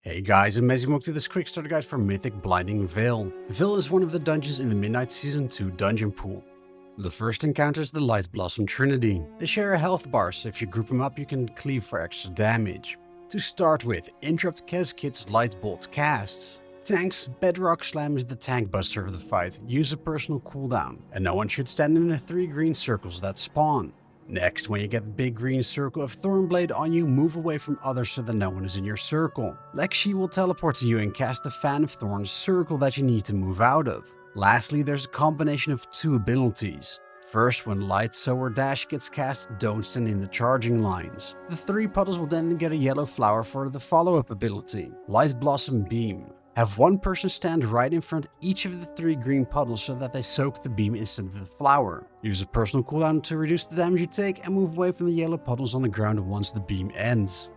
Hey guys, I'm Mezzy, welcome to this quick start guide for Mythic Blinding Vale. Vale is one of the dungeons in the Midnight Season 2 dungeon pool. The first encounter is the Lightblossom Trinity. They share a health bar, so if you group them up you can cleave for extra damage. To start with, interrupt Zieket's Light Bolt casts. Tanks, Bedrock Slam is the tank buster of the fight, use a personal cooldown, and no one should stand in the 3 green circles that spawn. Next, when you get the big green circle of Thornblade on you, move away from others so that no one is in your circle. Lexi will teleport to you and cast the Fan of Thorns circle that you need to move out of. Lastly, there's a combination of 2 abilities. First, when Light Sower Dash gets cast, don't stand in the charging lines. The 3 puddles will then get a yellow flower for the follow-up ability, Lightblossom Beam. Have one person stand right in front of each of the 3 green puddles so that they soak the beam instead of the flower. Use a personal cooldown to reduce the damage you take and move away from the yellow puddles on the ground once the beam ends.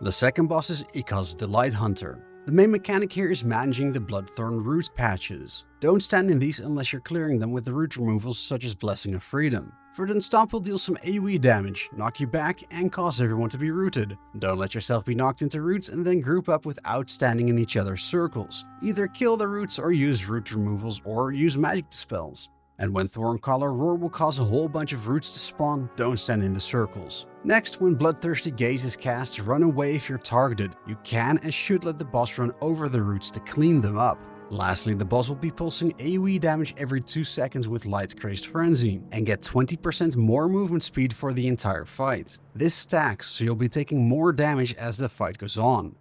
The second boss is Ikuzz the Light Hunter. The main mechanic here is managing the Bloodthorn root patches. Don't stand in these unless you're clearing them with the root removals such as Blessing of Freedom. Verdant Stomp will deal some AoE damage, knock you back, and cause everyone to be rooted. Don't let yourself be knocked into roots and then group up without standing in each other's circles. Either kill the roots or use root removals or use magic spells. And when Thorncaller Roar will cause a whole bunch of roots to spawn, don't stand in the circles. Next, when Bloodthirsty Gaze is cast, run away if you're targeted. You can and should let the boss run over the roots to clean them up. Lastly, the boss will be pulsing AoE damage every 2 seconds with Light Crazed Frenzy, and get 20% more movement speed for the entire fight. This stacks, so you'll be taking more damage as the fight goes on.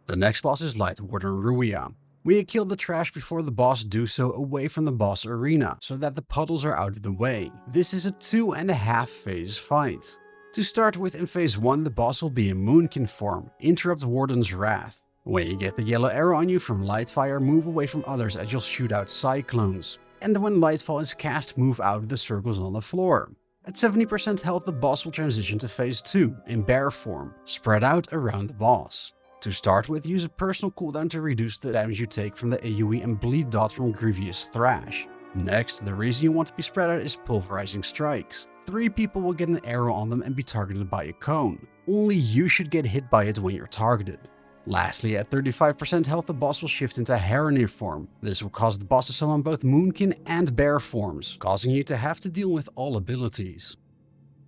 The next boss is Lightwarden Ruia. We kill the trash before the boss do so away from the boss arena, so that the puddles are out of the way. This is a 2.5 phase fight. To start with, in phase 1 the boss will be in Moonkin form, interrupt Warden's Wrath. When you get the yellow arrow on you from Lightfire, move away from others as you'll shoot out cyclones. And when Lightfall is cast, move out of the circles on the floor. At 70% health the boss will transition to phase 2, in bear form, spread out around the boss. To start with, use a personal cooldown to reduce the damage you take from the AoE and bleed dot from Grievous Thrash. Next, the reason you want to be spread out is Pulverizing Strikes. 3 people will get an arrow on them and be targeted by a cone. Only you should get hit by it when you're targeted. Lastly, at 35% health the boss will shift into Heronir form. This will cause the boss to summon both Moonkin and Bear forms, causing you to have to deal with all abilities.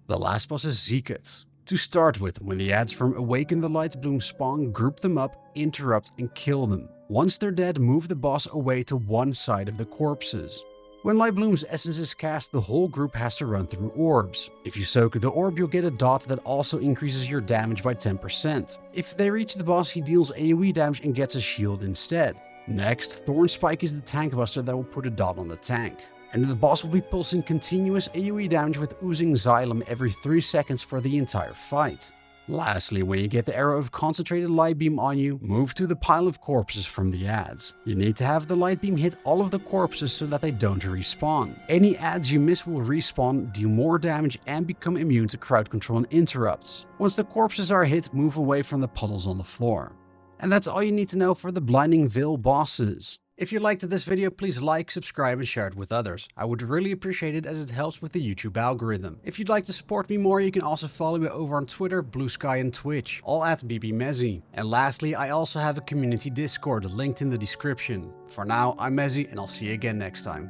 The last boss is Ziekket. To start with, when the ads from Awaken the Lightbloom spawn, group them up, interrupt, and kill them. Once they're dead, move the boss away to one side of the corpses. When Lightbloom's essence is cast, the whole group has to run through orbs. If you soak the orb, you'll get a dot that also increases your damage by 10%. If they reach the boss, he deals AoE damage and gets a shield instead. Next, Thorn Spike is the tank buster that will put a dot on the tank. And the boss will be pulsing continuous AoE damage with oozing Xylem every 3 seconds for the entire fight. Lastly, when you get the arrow of Concentrated Light Beam on you, move to the pile of corpses from the ads. You need to have the light beam hit all of the corpses so that they don't respawn. Any ads you miss will respawn, deal more damage, and become immune to crowd control and interrupts. Once the corpses are hit, move away from the puddles on the floor. And that's all you need to know for the Blinding Vale bosses. If you liked this video, please like, subscribe, and share it with others. I would really appreciate it as it helps with the YouTube algorithm. If you'd like to support me more, you can also follow me over on Twitter, Blue Sky, and Twitch, all at BBMezzy. And lastly, I also have a community Discord linked in the description. For now, I'm Mezzy, and I'll see you again next time.